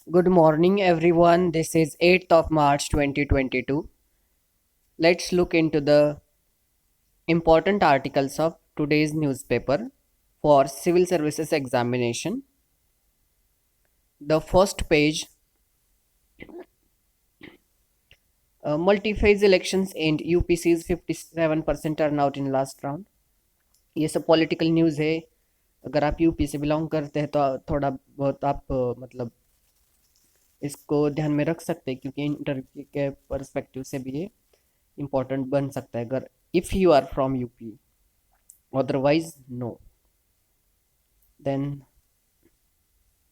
Good morning, everyone. This is 8th of March 2022. Let's look into the important articles of today's newspaper for civil services examination. The first page, multi-phase elections and UPC's 57% turnout in last round. ये सब political news है. अगर आप UP से belong करते हैं तो थोड़ा बहुत आप मतलब इसको ध्यान में रख सकते हैं, क्योंकि इंटरव्यू के पर्सपेक्टिव से भी ये इम्पोर्टेंट बन सकता है अगर if you are from UP. Otherwise, no. Then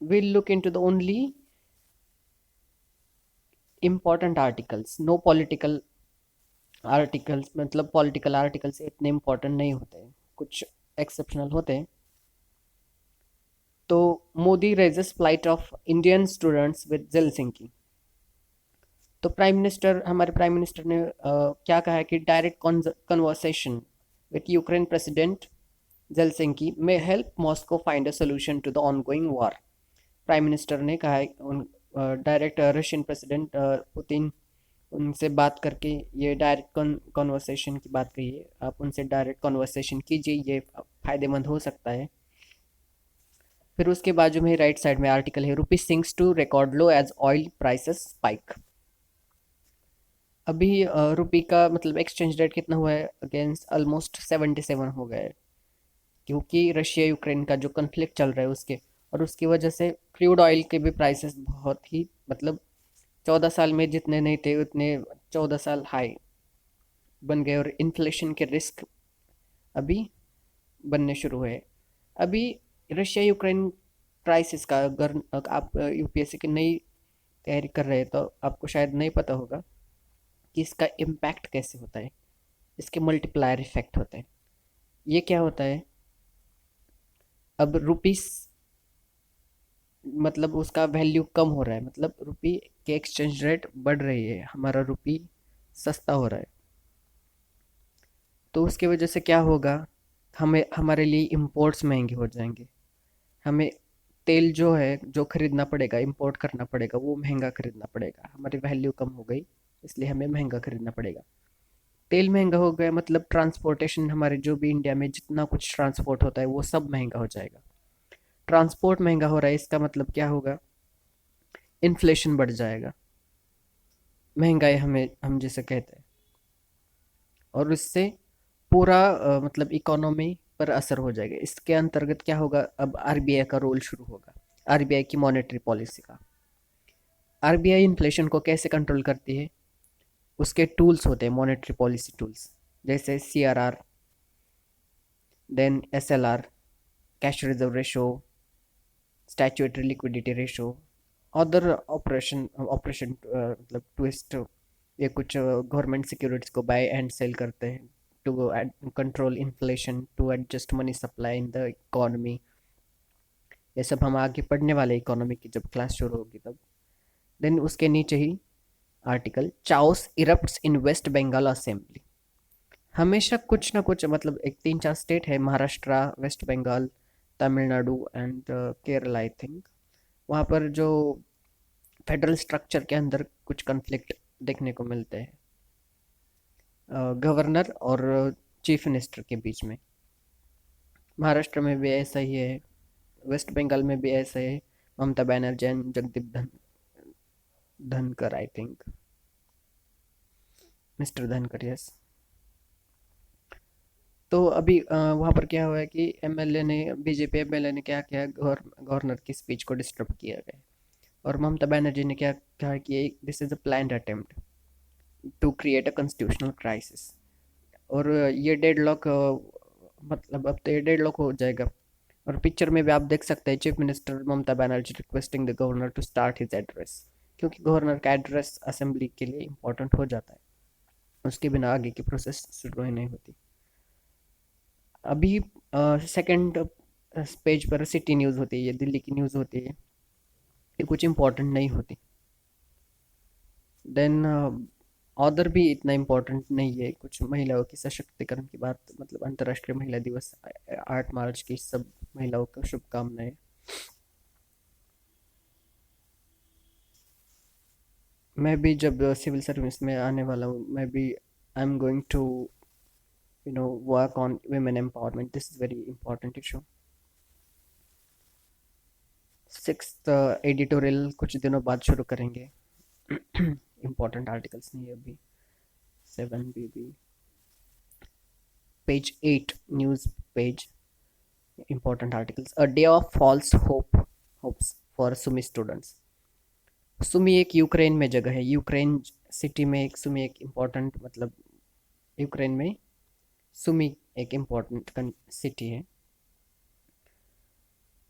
we'll look into the only important articles. No political articles, मतलब political articles इतने important नहीं होते हैं, कुछ exceptional होते हैं. तो Modi raises flight of Indian students with Helsinki. तो हमारे प्राइम मिनिस्टर ने क्या कहा है कि direct conversation with Ukraine president Zelensky may help Moscow find a solution to the ongoing war. Prime minister ने कहा है डायरेक्ट रशियन प्रेसिडेंट पुतिन उनसे बात करके ये डायरेक्ट कॉन्वर्सेशन की बात कही है. आप उनसे डायरेक्ट कॉन्वर्सेशन कीजिए, ये फायदेमंद हो सकता है. फिर उसके बाजू में राइट साइड में आर्टिकल है rupee sinks to record low as oil prices spike. अभी रुपी का मतलब एक्सचेंज रेट कितना हुआ है अगेंस्ट ऑलमोस्ट 77 हो गया है, क्योंकि रशिया यूक्रेन का जो कन्फ्लिक्ट चल रहा है उसके, और उसकी वजह से क्रूड ऑयल के भी प्राइसेस बहुत ही मतलब 14 साल में जितने नहीं थे उतने 14 साल हाई बन गए, और इन्फ्लेशन के रिस्क अभी बनने शुरू हुए. अभी रशिया यूक्रेन क्राइसिस का अगर आप यूपीएससी की नई तैयारी कर रहे हैं तो आपको शायद नहीं पता होगा कि इसका इम्पैक्ट कैसे होता है. इसके मल्टीप्लायर इफेक्ट होते हैं. ये क्या होता है, अब रुपीस मतलब उसका वैल्यू कम हो रहा है, मतलब रुपी के एक्सचेंज रेट बढ़ रही है, हमारा रुपी सस्ता हो रहा है. तो उसकी वजह से क्या होगा, हमें हमारे लिए इंपोर्ट्स महंगे हो जाएंगे. हमें तेल जो है जो खरीदना पड़ेगा, इंपोर्ट करना पड़ेगा, वो महंगा खरीदना पड़ेगा. हमारी वैल्यू कम हो गई, इसलिए हमें महंगा खरीदना पड़ेगा. तेल महंगा हो गया मतलब ट्रांसपोर्टेशन, हमारे जो भी इंडिया में जितना कुछ ट्रांसपोर्ट होता है वो सब महंगा हो जाएगा. ट्रांसपोर्ट महंगा हो रहा है, इसका मतलब क्या होगा, इन्फ्लेशन बढ़ जाएगा. महंगाई हम जिसे कहते हैं, और इससे पूरा मतलब इकोनॉमी पर असर हो जाएगा. इसके अंतर्गत क्या होगा, अब आरबीआई का रोल शुरू होगा, आरबीआई की मॉनेटरी पॉलिसी का. आरबीआई इन्फ्लेशन को कैसे कंट्रोल करती है, उसके टूल्स होते हैं मॉनेटरी पॉलिसी टूल्स, जैसे CRR, then SLR, cash reserve ratio, statutory liquidity ratio, other operation मतलब ट्विस्ट. ये कुछ गवर्नमेंट सिक्योरिटीज को बाय एंड सेल करते हैं to control inflation, to adjust money supply in the economy. ये सब हम आगे पढ़ने वाले इकोनॉमी की जब क्लास शुरू होगी तब. देन उसके नीचे ही article chaos erupts in West Bengal assembly. हमेशा कुछ ना कुछ मतलब एक 3-4 स्टेट है, Maharashtra, West Bengal, Tamil Nadu and Kerala I think. वहाँ पर जो फेडरल स्ट्रक्चर के अंदर कुछ कन्फ्लिक्ट देखने को मिलते हैं गवर्नर और चीफ मिनिस्टर के बीच में. महाराष्ट्र में भी ऐसा ही है, वेस्ट बंगाल में भी ऐसा है. ममता बनर्जी एंड जगदीप धनकर आई थिंक, मिस्टर धनकर, यस. तो अभी वहाँ पर क्या हुआ है कि एमएलए ने, बीजेपी एमएलए ने क्या किया, गवर्नर की स्पीच को डिस्टर्ब किया गया. और ममता बनर्जी ने क्या कहा कि this is a planned attempt to create a constitutional crisis. और ये डेडलॉक मतलब अब तो ये डेडलॉक हो जाएगा. और पिक्चर में भी आप देख सकते हैं chief minister Mamata Banerjee requesting the governor to start his address, क्योंकि गवर्नर का एड्रेस असेंबली के लिए इम्पोर्टेंट हो जाता है, उसके बिना आगे की प्रोसेस शुरू ही नहीं होती. अभी सेकंड पेज पर सिटी न्यूज़ होती है, ये दिल्ली की न्यूज़ होती है, ये कुछ इम्पोर्टेंट नहीं होती. देन ऑदर भी इतना इम्पोर्टेंट नहीं है. कुछ महिलाओं की सशक्तिकरण की बात, मतलब अंतर्राष्ट्रीय महिला दिवस 8 मार्च की सब महिलाओं को शुभकामनाएं. मैं भी जब सिविल सर्विस में आने वाला हूँ, मैं भी I am going to work on women empowerment. This is very important issue. Sixth editorial कुछ दिनों बाद शुरू करेंगे. इम्पोर्टेंट आर्टिकल्स नहीं है अभी. 7 BB, page 8, news page. Important articles. A day of false hopes for Sumy students. Sumy एक Ukraine में जगह है. यूक्रेन सिटी में एक सुमी एक इम्पोर्टेंट, मतलब यूक्रेन में सुमी एक इम्पोर्टेंट सिटी है.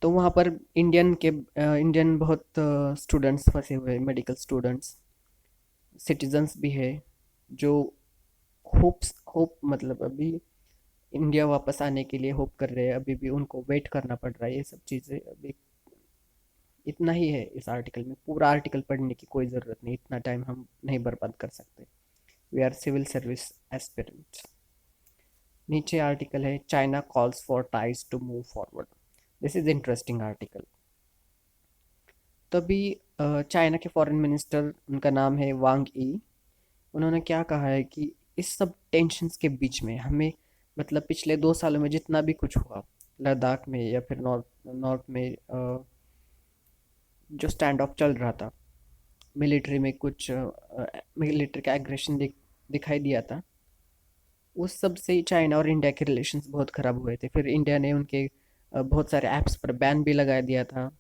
तो वहाँ पर इंडियन बहुत स्टूडेंट्स फंसे हुए, मेडिकल स्टूडेंट्स, सिटीजन्स भी है, जो होप मतलब अभी इंडिया वापस आने के लिए होप कर रहे हैं. अभी भी उनको वेट करना पड़ रहा है. ये सब चीज़ें अभी इतना ही है इस आर्टिकल में. पूरा आर्टिकल पढ़ने की कोई ज़रूरत नहीं, इतना टाइम हम नहीं बर्बाद कर सकते. We are civil service aspirants. नीचे आर्टिकल है, China calls for ties to move forward. This is interesting article. तभी चाइना के फॉरेन मिनिस्टर, उनका नाम है वांग ई. उन्होंने क्या कहा है कि इस सब टेंशन्स के बीच में हमें, मतलब पिछले 2 सालों में जितना भी कुछ हुआ लद्दाख में या फिर नॉर्थ नॉर्थ में, जो स्टैंड ऑफ चल रहा था, मिलिट्री में कुछ मिलिट्री का एग्रेशन दिखाई दिया था. उस सब से चाइना और इंडिया के रिलेशंस बहुत ख़राब हुए थे. फिर इंडिया ने उनके बहुत सारे ऐप्स पर बैन भी लगा दिया था.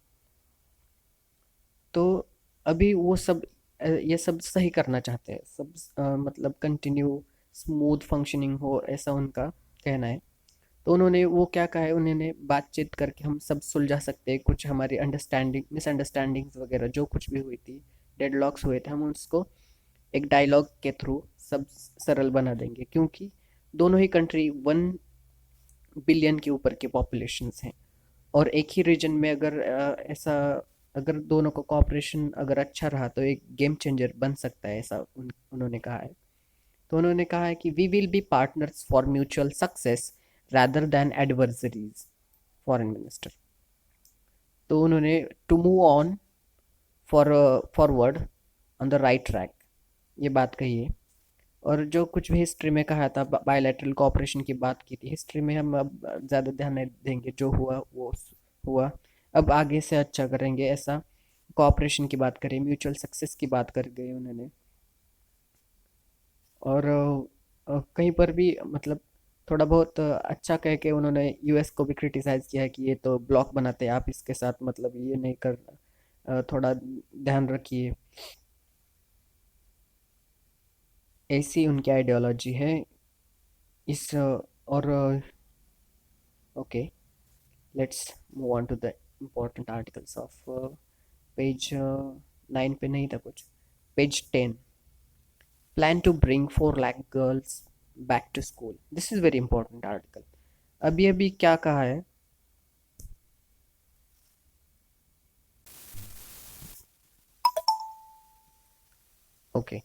तो अभी वो सब ये सब सही करना चाहते हैं सब. मतलब कंटिन्यू स्मूथ फंक्शनिंग हो, ऐसा उनका कहना है. तो उन्होंने वो क्या कहा है, उन्होंने बातचीत करके हम सब सुलझा सकते हैं. कुछ हमारी मिसअंडरस्टैंडिंग्स वगैरह जो कुछ भी हुई थी, डेडलॉक्स हुए थे, हम उसको एक डायलॉग के थ्रू सब सरल बना देंगे. क्योंकि दोनों ही कंट्री 1 बिलियन के ऊपर के पॉपुलेशंस हैं. और एक ही रीजन में अगर ऐसा, अगर दोनों का कॉपरेशन अगर अच्छा रहा तो एक गेम चेंजर बन सकता है, ऐसा उन्होंने कहा है. तो उन्होंने कहा है कि we will be partners for mutual success rather than adversaries. Foreign minister. तो उन्होंने to move on for forward on the right track, ये बात कही है. और जो कुछ भी हिस्ट्री में कहा था, बायलैटरल कोऑपरेशन की बात की थी, हिस्ट्री में हम अब ज़्यादा ध्यान नहीं देंगे. जो हुआ वो हुआ. अब आगे से अच्छा करेंगे, ऐसा कोऑपरेशन की बात करें, म्यूचुअल सक्सेस की बात कर गए उन्होंने. और कहीं पर भी मतलब थोड़ा बहुत अच्छा कह के उन्होंने यूएस को भी क्रिटिसाइज़ किया है कि ये तो ब्लॉक बनाते हैं, आप इसके साथ मतलब ये नहीं करना, थोड़ा ध्यान रखिए. ऐसी उनकी आइडियोलॉजी है इस और okay, let's move on to the important articles of page 9 पे नहीं था कुछ. Page 10, plan to bring 4 lakh girls back to school. This is very important article. अभी अभी क्या कहा है, okay,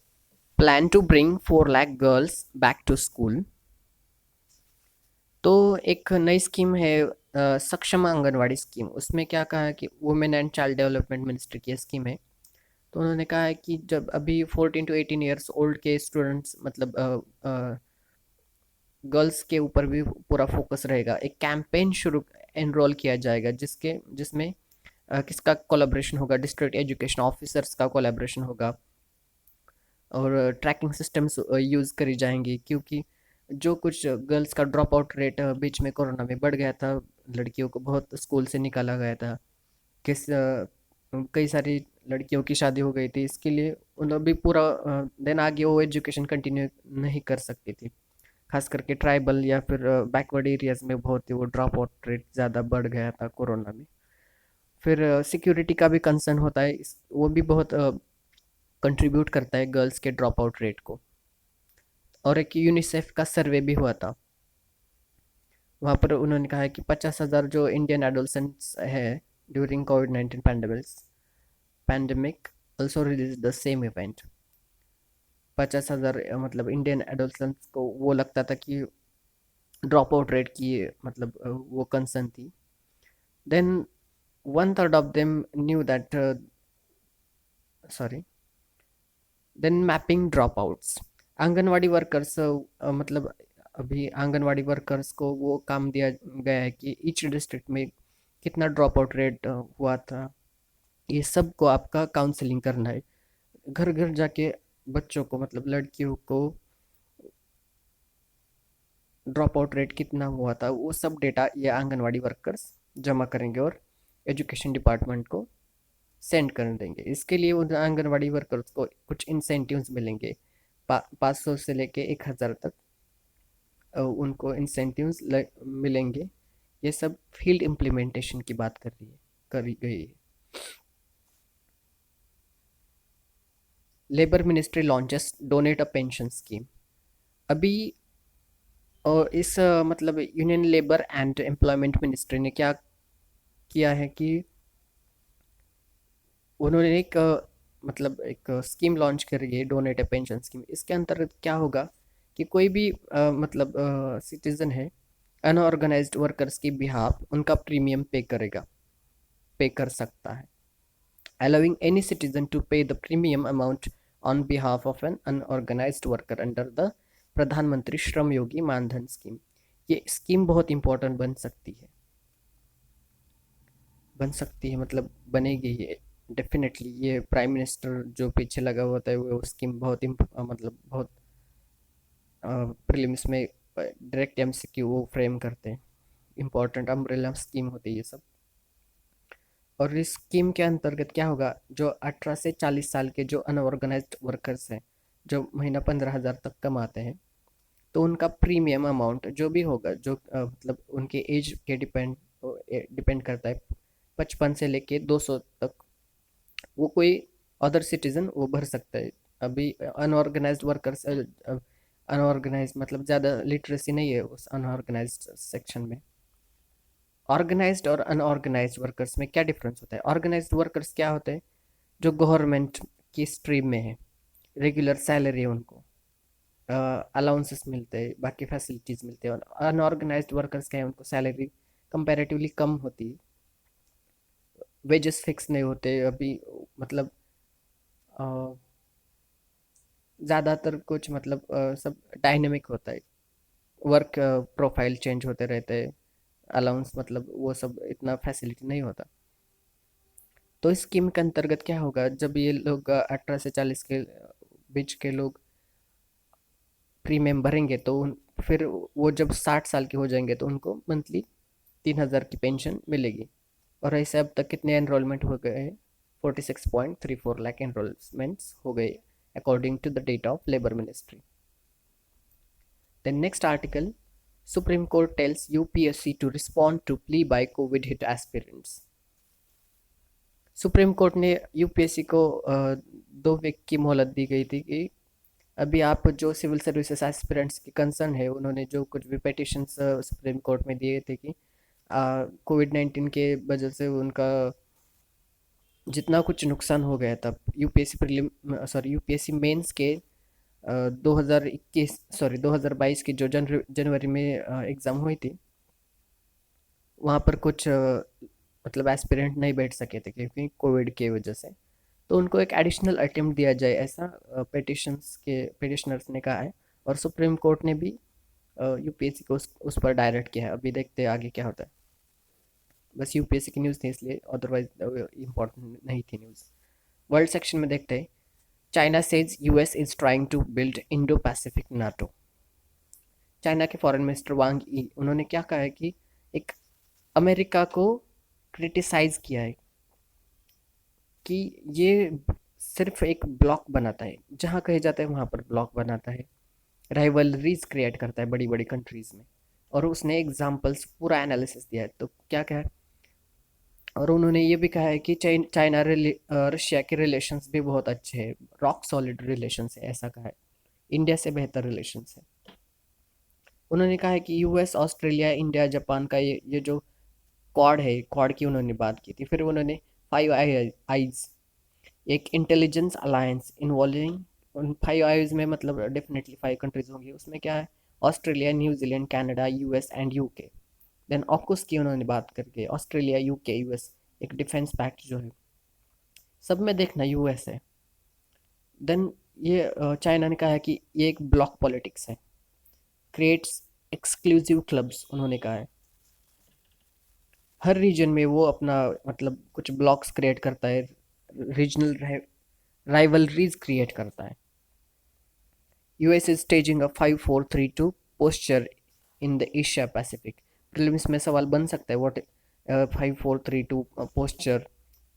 plan to bring 4 lakh girls back to school. तो एक नई स्कीम है, सक्षम आंगनवाड़ी स्कीम. उसमें क्या कहा है कि women and child development ministry की स्कीम है. तो उन्होंने कहा है कि जब अभी 14 to 18 ईयर्स ओल्ड के स्टूडेंट्स, मतलब गर्ल्स के ऊपर भी पूरा फोकस रहेगा. एक कैंपेन शुरू एनरोल किया जाएगा जिसमें किसका कोलैबोरेशन होगा, डिस्ट्रिक्ट एजुकेशन ऑफिसर्स का कोलैबोरेशन होगा. और ट्रैकिंग सिस्टम्स यूज़ करी जाएंगी. क्योंकि जो कुछ गर्ल्स का ड्रॉप आउट रेट बीच में कोरोना में बढ़ गया था, लड़कियों को बहुत स्कूल से निकाला गया था. कई सारी लड़कियों की शादी हो गई थी. इसके लिए उन्हें भी पूरा देन आगे वो एजुकेशन कंटिन्यू नहीं कर सकती थी. खास करके ट्राइबल या फिर बैकवर्ड एरियाज में बहुत ही वो ड्रॉप आउट रेट ज़्यादा बढ़ गया था कोरोना में. फिर सिक्योरिटी का भी कंसर्न होता है, वो भी बहुत कंट्रीब्यूट करता है गर्ल्स के ड्रॉप आउट रेट को. और एक यूनिसेफ का सर्वे भी हुआ था. वहाँ पर उन्होंने कहा है कि 50,000 जो इंडियन एडोलसेंट्स है during covid pandemic also release the same event. 50,000 मतलब इंडियन एडोलसेंट्स को वो लगता था कि ड्रॉप आउट रेट की मतलब वो कंसर्न थी. Then 1/3 of them knew that, sorry, then mapping drop outs. Anganwadi workers मतलब अभी आंगनवाड़ी वर्कर्स को वो काम दिया गया है कि ईच डिस्ट्रिक्ट में कितना ड्रॉप आउट रेट हुआ था, ये सब को आपका काउंसलिंग करना है। घर घर जाके बच्चों को मतलब लड़कियों को ड्रॉप आउट रेट कितना हुआ था वो सब डेटा ये आंगनवाड़ी वर्कर्स जमा करेंगे और एजुकेशन डिपार्टमेंट को सेंड कर देंगे। इसके लिए उन आंगनवाड़ी वर्कर्स को कुछ इंसेंटिव्स मिलेंगे, 500 से लेके 1000 तक उनको इंसेंटिव्स मिलेंगे। ये सब फील्ड इम्प्लीमेंटेशन की बात करी गई है। Labour ministry launches donate a pension scheme. अभी और इस मतलब union labour and employment ministry ने क्या किया है कि उन्होंने एक मतलब एक स्कीम लॉन्च करी है, डोनेट ए पेंशन स्कीम। इसके अंतर्गत क्या होगा कि कोई भी मतलब सिटीजन है अनऑर्गेनाइज्ड वर्कर्स की बिहाफ उनका प्रीमियम पे कर सकता है, allowing any citizen to pay the premium amount on behalf of an unorganized worker under the प्रधानमंत्री श्रम योगी मानधन स्कीम। ये स्कीम बहुत इंपॉर्टेंट बन सकती है मतलब बनेगी ये डेफिनेटली। ये प्राइम मिनिस्टर जो पीछे लगा हुआ था वो स्कीम बहुत मतलब बहुत प्रीलिम्स में डायरेक्ट एमसीक्यू वो फ्रेम करते हैं। इंपॉर्टेंट अम्ब्रेला स्कीम होती है ये सब। और इस स्कीम के अंतर्गत क्या होगा, जो 18 से 40 साल के जो अनऑर्गेनाइज्ड वर्कर्स हैं, जो महीना 15,000 तक कमाते हैं, तो उनका प्रीमियम अमाउंट जो भी होगा जो मतलब उनके एज के डिपेंड करता है, 55 से लेके 200 तक, वो कोई अदर सिटीजन वो भर सकता है। अभी अनऑर्गेनाइज्ड वर्कर्स अनऑर्गेनाइज मतलब ज़्यादा लिटरेसी नहीं है उस अनऑर्गेनाइज्ड सेक्शन में। ऑर्गेनाइज्ड और अनऑर्गेनाइज्ड वर्कर्स में क्या डिफरेंस होता है? ऑर्गेनाइज्ड वर्कर्स क्या होते हैं, जो गवर्नमेंट की स्ट्रीम में है, रेगुलर सैलरी है उनको, अलाउंसेस मिलते हैं, बाकी फैसिलिटीज़ मिलते हैं। और अनऑर्गेनाइज्ड वर्कर्स क्या है, उनको सैलरी कंपैरेटिवली कम होती है, वेजेस फिक्स नहीं होते अभी मतलब ज़्यादातर कुछ मतलब सब डायनेमिक होता है, वर्क प्रोफाइल चेंज होते रहते हैं, अलाउंस मतलब वो सब इतना फैसिलिटी नहीं होता। तो इस स्कीम के अंतर्गत क्या होगा, जब ये लोग 18 से 40 के बीच के लोग प्रीमियम भरेंगे तो फिर वो जब 60 साल के हो जाएंगे तो उनको मंथली 3,000 की पेंशन मिलेगी। और ऐसे अब तक कितने एनरोलमेंट हो गए हैं? 46.34 लाख एनरोलमेंट्स हो गए according to the data of labour ministry. The next article, supreme court tells UPSC to respond to plea by covid hit aspirants. Supreme court ने यूपीएससी को 2 वीक की मोहलत दी गई थी कि अभी आप जो सिविल सर्विसेज एस्पिरेंट्स की कंसर्न है, उन्होंने जो कुछ भी पिटिशंस सुप्रीम कोर्ट में दिए थे कि कोविड-19 के वजह से उनका जितना कुछ नुकसान हो गया था, यूपीएससी मेंस के 2022 की जो जनवरी में एग्ज़ाम हुई थी, वहाँ पर कुछ मतलब एस्पिरेंट नहीं बैठ सके थे क्योंकि कोविड की वजह से। तो उनको एक एडिशनल अटेम्प्ट दिया जाए, ऐसा पिटिशनर्स ने कहा है। और सुप्रीम कोर्ट ने भी यूपीएससी को उस पर डायरेक्ट किया है। अभी देखते हैं आगे क्या होता है। बस यूपीएससी की न्यूज़ थी इसलिए, अदरवाइज इम्पोर्टेंट नहीं थी न्यूज़। वर्ल्ड सेक्शन में देखते हैं, China says US is trying to build Indo Pacific NATO. China के फॉरेन मिनिस्टर वांग ई उन्होंने क्या कहा है कि एक अमेरिका को क्रिटिसाइज किया है कि ये सिर्फ एक ब्लॉक बनाता है, जहाँ कहे जाता है वहाँ पर ब्लॉक बनाता है, राइवलरीज क्रिएट करता है बड़ी बड़ी कंट्रीज में। और उसने एग्जाम्पल्स पूरा एनालिसिस दिया है, तो क्या क्या है। और उन्होंने ये भी कहा है कि चाइना रशिया के रिलेशंस भी बहुत अच्छे हैं, रॉक सॉलिड रिलेशंस है, ऐसा कहा है। इंडिया से बेहतर रिलेशंस है। उन्होंने कहा है कि यूएस, ऑस्ट्रेलिया, इंडिया, जापान का ये जो क्वाड है, क्वाड की उन्होंने बात की थी। फिर उन्होंने फाइव आईज, एक इंटेलिजेंस अलायंस इन्वॉल्विंग, उन 5 आईज में मतलब डेफिनेटली 5 कंट्रीज होंगी। उसमें क्या है, Australia, New Zealand, Canada, US and UK. Then AUKUS की उन्होंने बात करके ऑस्ट्रेलिया, यूके, यूएस, एक डिफेंस पैक्ट जो है, सब में देखना यूएस है। देन ये चाइना ने कहा है कि ये एक ब्लॉक पॉलिटिक्स है, क्रिएट्स एक्सक्लूसिव क्लब्स, उन्होंने कहा है। हर रीजन में वो अपना मतलब कुछ ब्लॉक्स क्रिएट करता है, रीजनल राइवलरीज क्रिएट करता है। US is staging a 5-4-3-2 posture in the Asia Pacific. Prelims में सवाल बन सकता है, व्हाट 5-4-3-2 पोस्चर,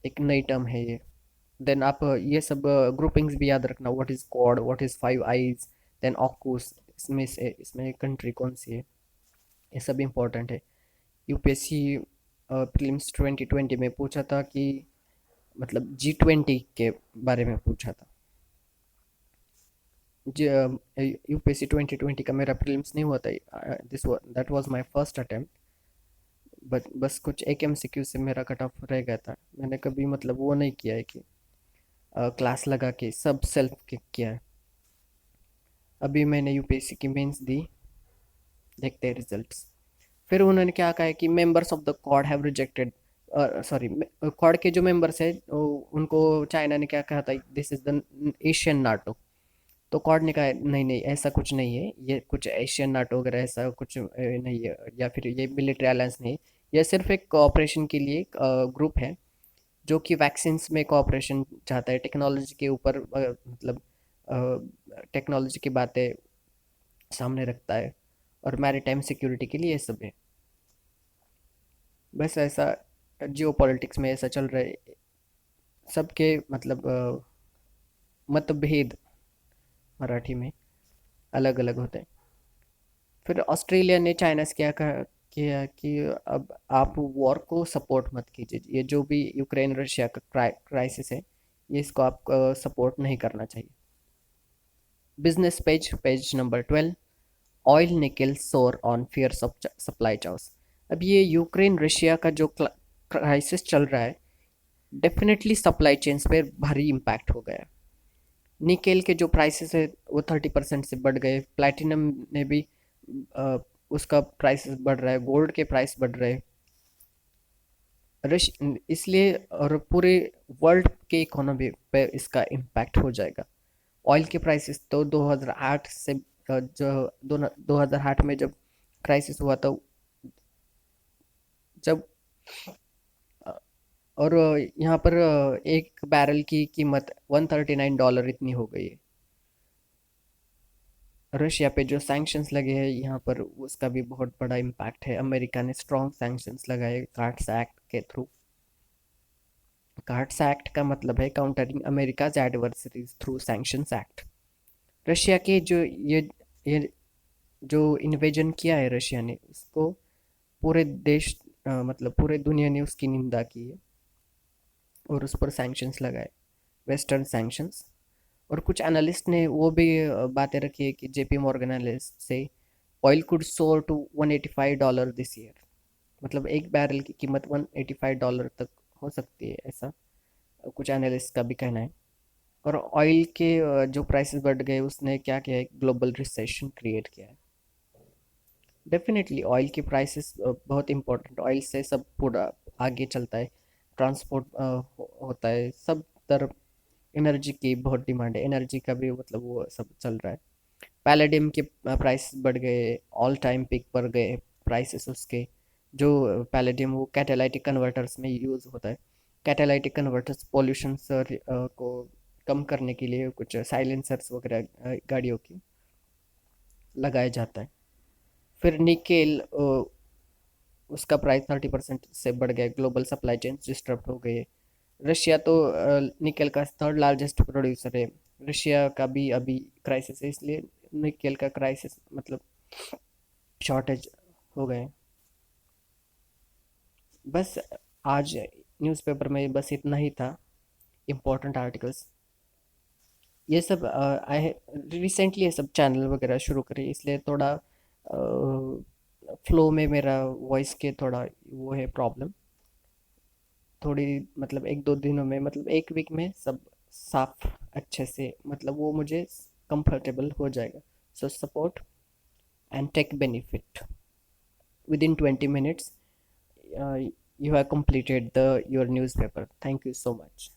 एक नई टर्म है ये। देन आप ये सब ग्रुपिंग्स भी याद रखना, what is Quad, what is five eyes, then AUKUS, इसमें से इसमें कंट्री कौन सी है, ये सब इंपॉर्टेंट है। यूपीएससी प्रीलिम्स 2020 में पूछा था कि मतलब G20 के बारे में पूछा था। यूपीएससी 2020 का मेरा प्रीलिम्स नहीं हुआ था, this that was my first attempt, but बस कुछ एक एमसीक्यू से मेरा कट ऑफ रह गया था। मैंने कभी मतलब वो नहीं किया है कि क्लास लगा के सब सेल्फ किया है। अभी मैंने यूपीएससी की मेंस दी, देखते हैं रिजल्ट्स। फिर उन्होंने क्या कहा है कि members of the quad have rejected, sorry, quad के जो मेंबर्स है उनको चाइना ने क्या कहा था, this is the Asian NATO. तो क्वाड ने कहा नहीं नहीं, ऐसा कुछ नहीं है, ये कुछ एशियन नाटो वगैरह ऐसा कुछ नहीं है, या फिर ये मिलिट्री अलायंस नहीं है। यह सिर्फ एक कोऑपरेशन के लिए ग्रुप है जो कि वैक्सीन्स में कोऑपरेशन चाहता है, टेक्नोलॉजी के ऊपर मतलब टेक्नोलॉजी की बातें सामने रखता है, और मैरीटाइम सिक्योरिटी के लिए ये सब है। बस ऐसा जियो पॉलिटिक्स में ऐसा चल रहा है, सबके मतलब मतभेद मराठी में अलग अलग होते हैं। फिर ऑस्ट्रेलिया ने चाइना से क्या कहा, किया कि अब आप वॉर को सपोर्ट मत कीजिए, ये जो भी यूक्रेन रशिया का क्राइसिस है, ये इसको आप सपोर्ट नहीं करना चाहिए। Business page, page number 12, oil निकल soar on fears of supply chaos. अब ये यूक्रेन रशिया का जो क्राइसिस चल रहा है, डेफिनेटली सप्लाई चेन्स पे भारी इम्पैक्ट हो गया। निकेल के जो प्राइसेस है वो 30% से बढ़ गए, प्लैटिनम ने भी अ, उसका प्राइसेस बढ़ रहा है, गोल्ड के प्राइस बढ़ रहे हैं। रश इसलिए और पूरे वर्ल्ड के इकोनॉमी पे इसका इम्पैक्ट हो जाएगा। ऑयल के प्राइसेस तो 2008 से जो 2008 में जब क्राइसिस हुआ था, जब और यहाँ पर एक बैरल की कीमत $139 इतनी हो गई है। रशिया पे जो सैंक्शंस लगे हैं यहाँ पर, उसका भी बहुत बड़ा इम्पैक्ट है। अमेरिका ने स्ट्रॉन्ग सैंक्शंस लगाए कार्ड्स एक्ट के थ्रू। कार्ड्स एक्ट का मतलब है countering America's adversaries through sanctions act. Russia के जो ये जो इन्वेजन किया है रशिया ने, उसको पूरे देश मतलब पूरे दुनिया ने उसकी निंदा की है और उस पर सैंक्शंस लगाए, वेस्टर्न सैंक्शंस। और कुछ एनालिस्ट ने वो भी बातें रखी है कि जेपी मॉर्गन एनालिस्ट से ऑयल कुड सोर टू $185 दिस ईयर, मतलब एक बैरल की कीमत $185 तक हो सकती है, ऐसा कुछ एनालिस्ट का भी कहना है। और ऑयल के जो प्राइसेस बढ़ गए, उसने क्या किया है, ग्लोबल रिसेशन क्रिएट किया है। डेफिनेटली ऑयल की प्राइसेस बहुत इंपॉर्टेंट, ऑयल से सब पूरा आगे चलता है, ट्रांसपोर्ट होता है सब तरफ। एनर्जी की बहुत डिमांड है, एनर्जी का भी मतलब वो सब चल रहा है। पैलेडियम के प्राइस बढ़ गए, ऑल टाइम पिक पर गए प्राइसेस उसके। जो पैलेडियम वो कैटालाइटिक कन्वर्टर्स में यूज़ होता है। कैटालाइटिक कन्वर्टर्स पोल्यूशन को कम करने के लिए कुछ साइलेंसर्स वगैरह गाड़ियों की लगाया जाता है। फिर निकेल, उसका प्राइस 30% से बढ़ गया, ग्लोबल सप्लाई चेन डिस्टर्ब हो गई है। रशिया तो निकेल का थर्ड लार्जेस्ट प्रोड्यूसर है, रशिया का भी अभी क्राइसिस है, इसलिए निकेल का क्राइसिस मतलब शॉर्टेज हो गए। बस आज न्यूज़पेपर में बस इतना ही था, इम्पोर्टेंट आर्टिकल्स। ये सब आई रिसेंटली ये सब चैनल वगैरह शुरू करे, इसलिए थोड़ा फ्लो में मेरा वॉइस के थोड़ा वो है प्रॉब्लम। थोड़ी मतलब एक दो दिनों में, मतलब एक वीक में सब साफ अच्छे से, मतलब वो मुझे कंफर्टेबल हो जाएगा। So support and take benefit within 20 minutes, you have completed your newspaper. Thank you so much.